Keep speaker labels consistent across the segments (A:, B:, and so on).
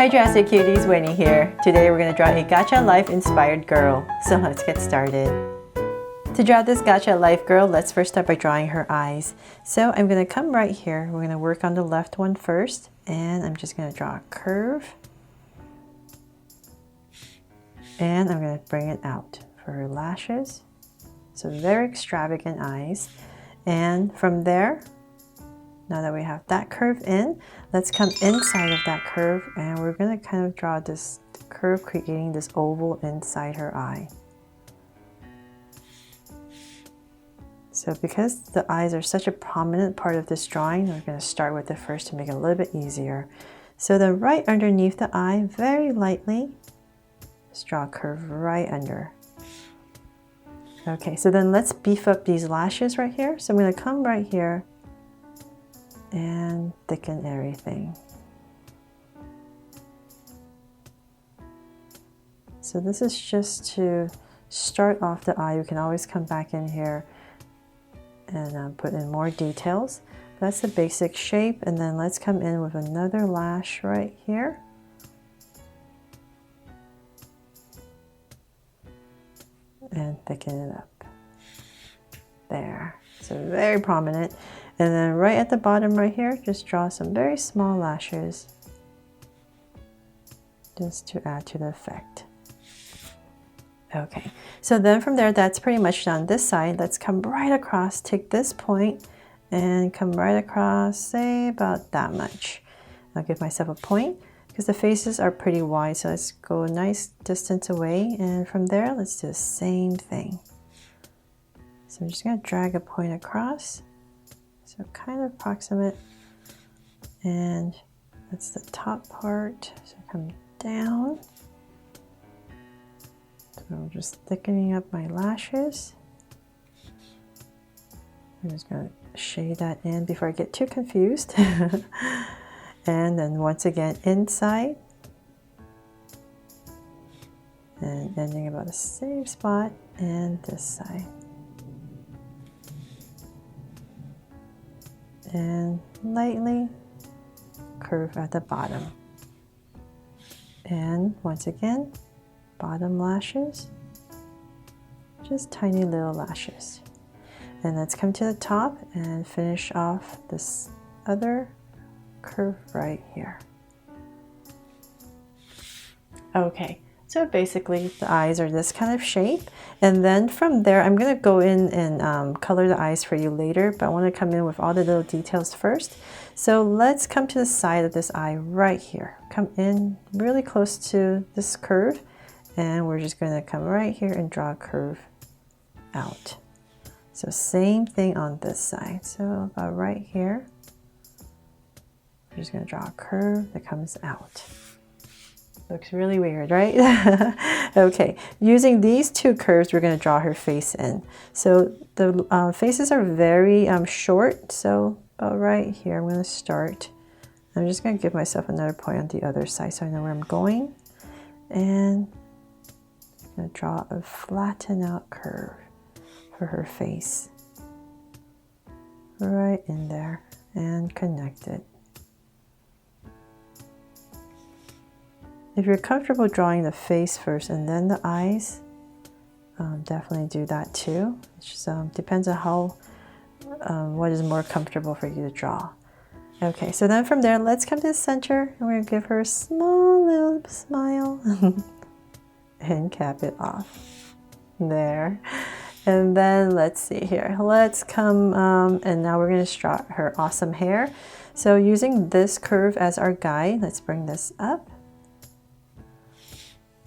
A: Hi Jurassic Cuties, Winnie here. Today we're going to draw a Gacha Life inspired girl. So let's get started. To draw this Gacha Life girl, let's first start by drawing her eyes. So I'm going to come right here. We're going to work on the left one first. And I'm just going to draw a curve. And I'm going to bring it out for her lashes. So very extravagant eyes. And from there, now that we have that curve in, let's come inside of that curve and we're going to kind of draw this curve, creating this oval inside her eye. So because the eyes are such a prominent part of this drawing, we're going to start with it first to make it a little bit easier. So then right underneath the eye, very lightly, just draw a curve right under. Okay, so then let's beef up these lashes right here. So I'm going to come right here and thicken everything. So this is just to start off the eye. You can always come back in here and put in more details. That's the basic shape, and then let's come in with another lash right here. And thicken it up. There. So very prominent. And then right at the bottom right here, just draw some very small lashes just to add to the effect. Okay, so then from there, that's pretty much done. This side, let's come right across, take this point and come right across, say about that much. I'll give myself a point because the faces are pretty wide. So let's go a nice distance away. And from there, let's do the same thing. So I'm just gonna drag a point across. So kind of approximate, and that's the top part. So come down. So I'm just thickening up my lashes. I'm just going to shade that in before I get too confused. And then once again inside. And ending about the same spot, and this side. And lightly curve at the bottom. And once again, bottom lashes, just tiny little lashes. And let's come to the top and finish off this other curve right here. Okay. So basically the eyes are this kind of shape, and then from there I'm going to go in and color the eyes for you later, but I want to come in with all the little details first. So let's come to the side of this eye right here. Come in really close to this curve, and we're just going to come right here and draw a curve out. So same thing on this side. So about right here, we're just going to draw a curve that comes out. Looks really weird, right? Okay, using these two curves, we're going to draw her face in. So the faces are very short, so about right here, I'm going to start. I'm just going to give myself another point on the other side so I know where I'm going. And I'm going to draw a flatten out curve for her face. Right in there, and connect it. If you're comfortable drawing the face first and then the eyes, definitely do that too. It just depends on how, what is more comfortable for you to draw. Okay, so then from there, let's come to the center and we're gonna give her a small little smile and cap it off. There. And then let's see here. Let's come, and now we're gonna draw her awesome hair. So using this curve as our guide, let's bring this up.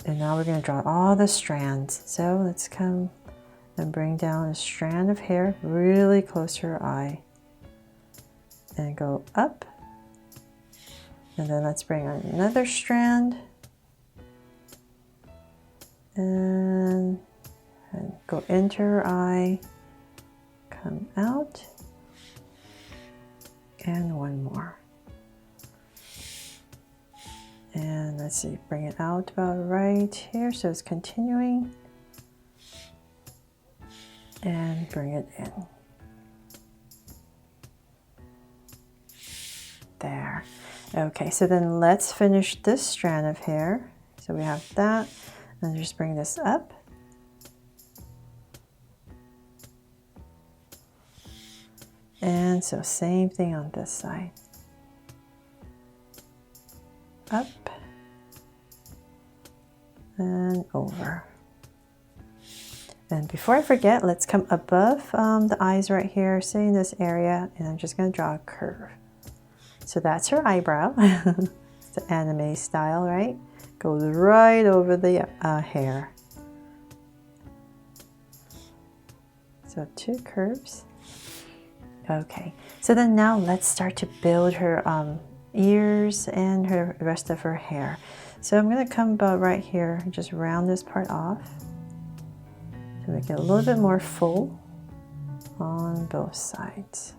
A: And now we're going to draw all the strands. So let's come and bring down a strand of hair really close to her eye. And go up. And then let's bring on another strand. And go into her eye. Come out. And one more. And let's see, bring it out about right here, so it's continuing. And bring it in. There. Okay, so then let's finish this strand of hair. So we have that, and just bring this up. And so same thing on this side. Up and over. And before I forget, let's come above the eyes right here, say in this area, and I'm just going to draw a curve. So that's her eyebrow. It's the anime style, right? Goes right over the hair. So 2 curves. Okay, so then now let's start to build her ears and the rest of her hair. So I'm going to come about right here and just round this part off to make it a little bit more full on both sides.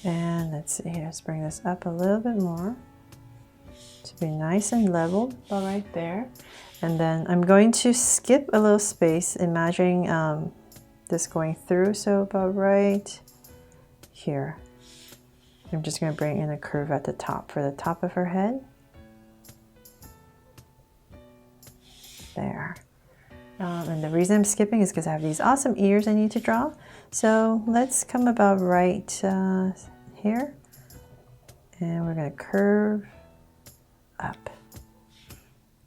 A: And let's see here, let's bring this up a little bit more to be nice and level about right there. And then I'm going to skip a little space, imagining this going through, so about right here. I'm just going to bring in a curve at the top for the top of her head. There. And the reason I'm skipping is because I have these awesome ears I need to draw. So let's come about right here. And we're going to curve up.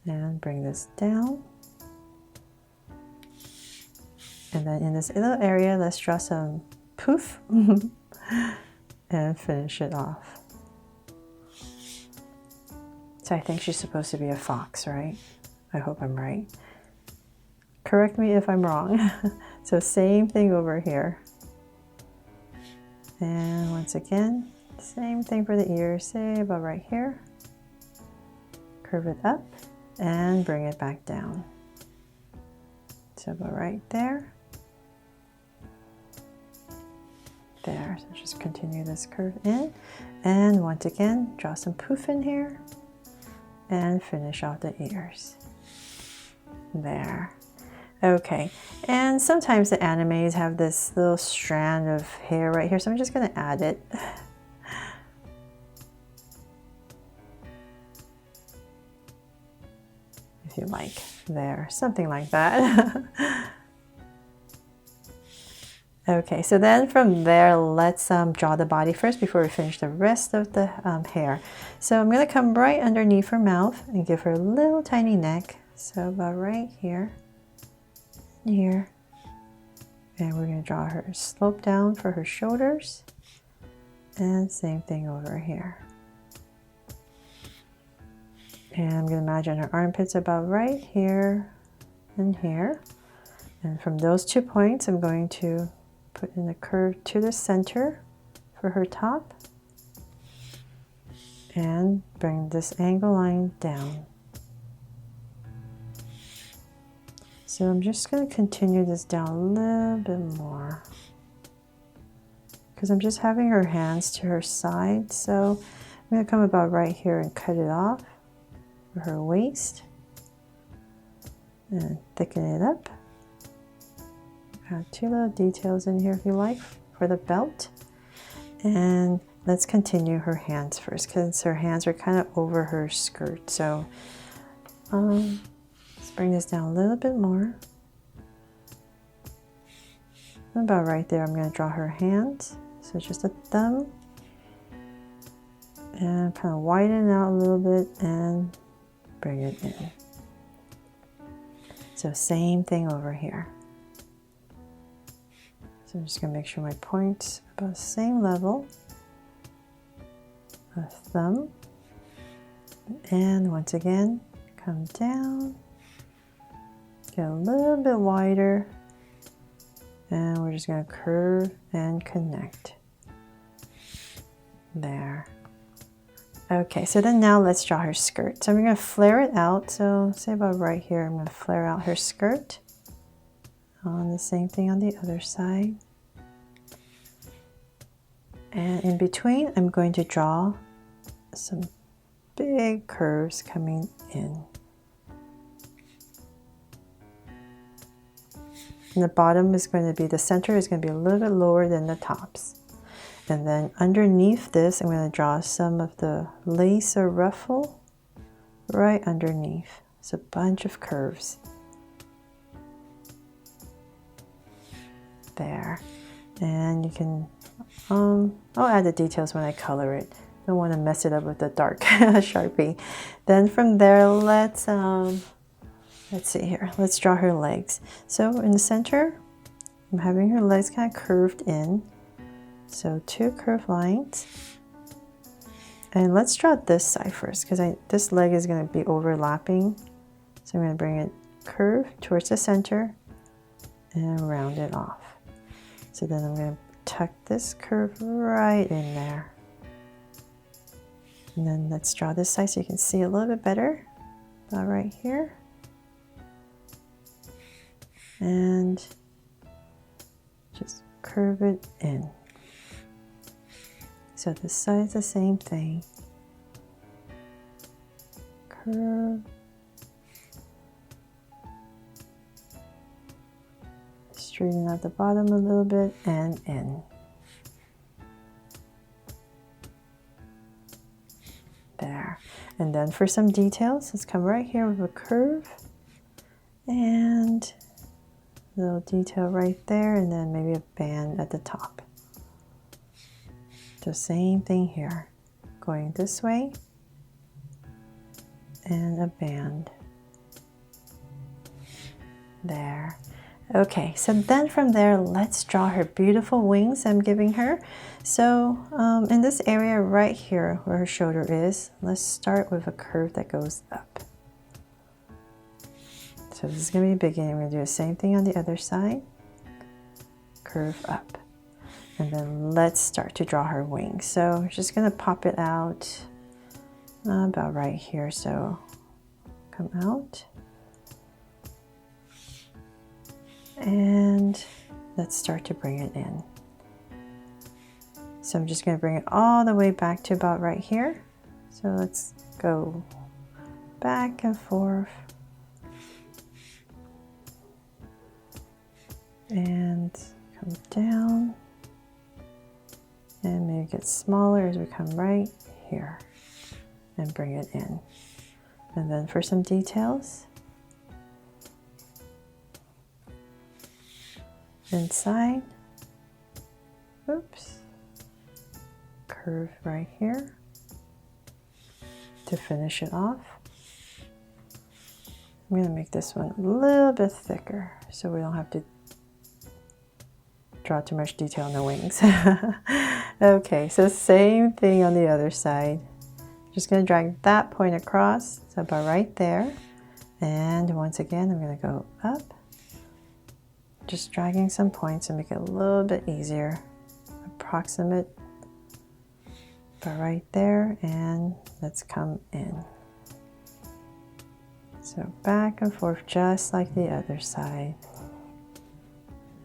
A: And bring this down. And then in this little area, let's draw some poof. And finish it off. So I think she's supposed to be a fox, right? I hope I'm right. Correct me if I'm wrong. So same thing over here. And once again, same thing for the ears, say about right here. Curve it up and bring it back down. So about right there. There, so just continue this curve in. And once again, draw some poof in here. And finish off the ears. There. Okay, and sometimes the animes have this little strand of hair right here, so I'm just going to add it. If you like, there, something like that. Okay, so then from there, let's draw the body first before we finish the rest of the hair. So I'm going to come right underneath her mouth and give her a little tiny neck. So about right here, here. And we're going to draw her slope down for her shoulders. And same thing over here. And I'm going to imagine her armpits about right here and here. And from those 2 points, I'm going to put in a curve to the center for her top. And bring this angle line down. So I'm just going to continue this down a little bit more. Because I'm just having her hands to her side. So I'm going to come about right here and cut it off for her waist. And thicken it up. Add 2 little details in here if you like for the belt. And let's continue her hands first because her hands are kind of over her skirt. So let's bring this down a little bit more. About right there, I'm going to draw her hands. So just a thumb. And kind of widen out a little bit and bring it in. So same thing over here. So I'm just going to make sure my point's about the same level. A thumb. And once again, come down. Get a little bit wider. And we're just going to curve and connect. There. Okay, so then now let's draw her skirt. So I'm going to flare it out. So say about right here, I'm going to flare out her skirt. On the same thing on the other side. And in between, I'm going to draw some big curves coming in. And the bottom is going to be, the center is going to be a little bit lower than the tops. And then underneath this, I'm going to draw some of the lace or ruffle right underneath. It's a bunch of curves. There. And you can, I'll add the details when I color it. Don't want to mess it up with the dark Sharpie. Then from there, let's see here. Let's draw her legs. So in the center, I'm having her legs kind of curved in. So 2 curved lines. And let's draw this side first, because this leg is going to be overlapping. So I'm going to bring it curved towards the center and round it off. So then I'm going to tuck this curve right in there. And then let's draw this side so you can see a little bit better. About right here. And just curve it in. So this side is the same thing. Curve. Straighten out the bottom a little bit and in. There. And then for some details, let's come right here with a curve. And a little detail right there, and then maybe a band at the top. The same thing here, going this way, and a band. There. Okay, so then from there, let's draw her beautiful wings I'm giving her. So in this area right here where her shoulder is, let's start with a curve that goes up. So this is going to be a beginning. We're going to do the same thing on the other side. Curve up. And then let's start to draw her wings. So I'm just going to pop it out about right here. So come out. And let's start to bring it in. So I'm just going to bring it all the way back to about right here. So let's go back and forth. And come down. And maybe get smaller as we come right here. And bring it in. And then for some details. Inside. Oops. Curve right here. To finish it off. I'm going to make this one a little bit thicker so we don't have to draw too much detail on the wings. Okay, so same thing on the other side. Just going to drag that point across, so about right there. And once again, I'm going to go up. Just dragging some points and make it a little bit easier. Approximate about right there, and let's come in. So back and forth just like the other side.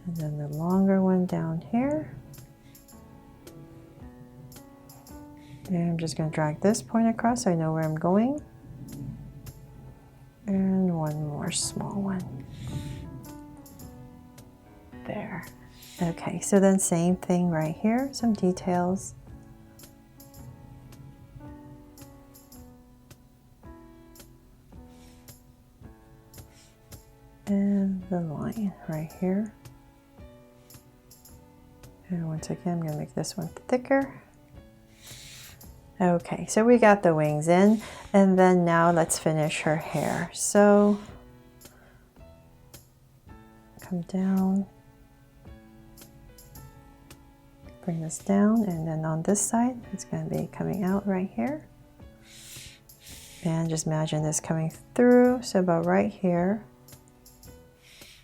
A: And then the longer one down here. And I'm just going to drag this point across so I know where I'm going. And one more small one. There. Okay, so then same thing right here, some details. And the line right here. And once again, I'm going to make this one thicker. Okay, so we got the wings in, and then now let's finish her hair. So come down, bring this down, and then on this side, it's going to be coming out right here. And just imagine this coming through, so about right here.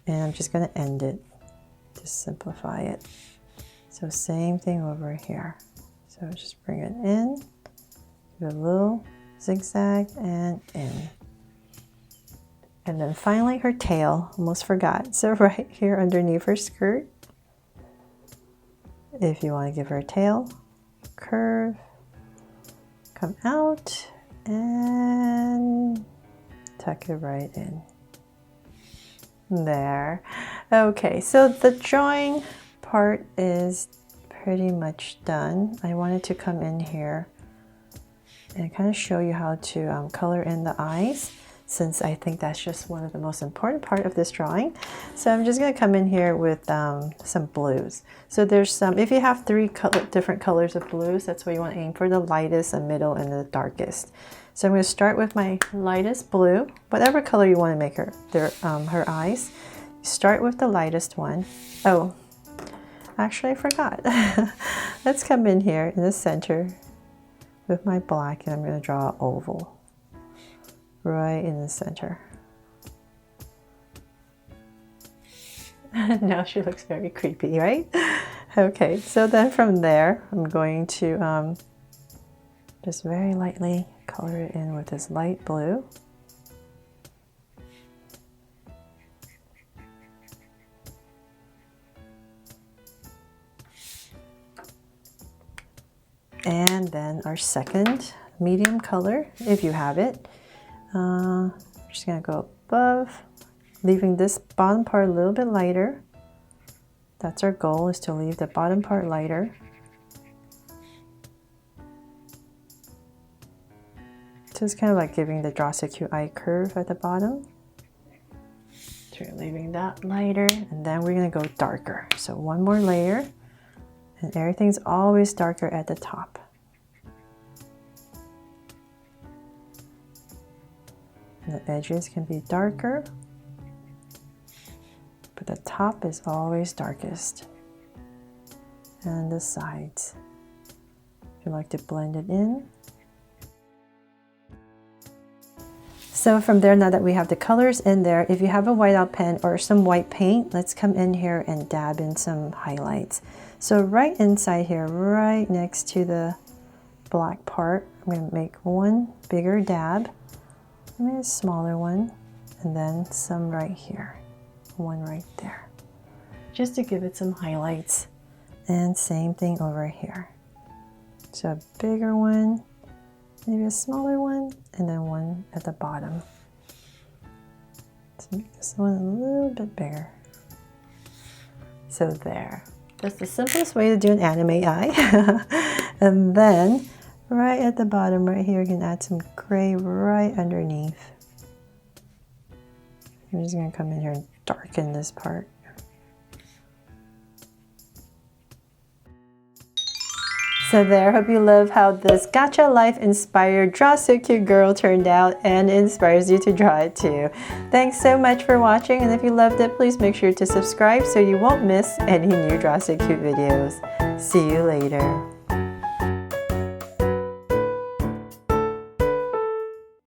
A: And I'm just going to end it, just simplify it. So same thing over here. So just bring it in, give it a little zigzag and in. And then finally her tail, almost forgot. So right here underneath her skirt, if you want to give her a tail, curve, come out and tuck it right in. There. Okay, so the drawing part is pretty much done. I wanted to come in here and kind of show you how to color in the eyes, since I think that's just one of the most important part of this drawing. So I'm just going to come in here with some blues. So there's some, if you have different colors of blues, that's what you want to aim for: the lightest, the middle, and the darkest. So I'm going to start with my lightest blue, whatever color you want to make her eyes. Start with the lightest one. Oh, actually I forgot. Let's come in here in the center with my black, and I'm going to draw an oval right in the center. Now she looks very creepy, right? Okay, so then from there I'm going to just very lightly color it in with this light blue. And then our second medium color, if you have it. I'm just going to go above, leaving this bottom part a little bit lighter. That's our goal, is to leave the bottom part lighter. Just kind of like giving the Draw So Cute eye curve at the bottom. So we're leaving that lighter, and then we're going to go darker. So one more layer, and everything's always darker at the top. The edges can be darker, but the top is always darkest. And the sides, if you like to blend it in. So from there, now that we have the colors in there, if you have a whiteout pen or some white paint, let's come in here and dab in some highlights. So right inside here, right next to the black part, I'm going to make one bigger dab, maybe a smaller one, and then some right here, one right there, just to give it some highlights. And same thing over here. So a bigger one, maybe a smaller one, and then one at the bottom. Let's make this one a little bit bigger. So there. That's the simplest way to do an anime eye. And then right at the bottom right here, you can add some gray right underneath. I'm just going to come in here and darken this part. So there, hope you love how this Gacha Life inspired Draw So Cute Girl turned out, and inspires you to draw it too. Thanks so much for watching, and if you loved it, please make sure to subscribe so you won't miss any new Draw So Cute videos. See you later.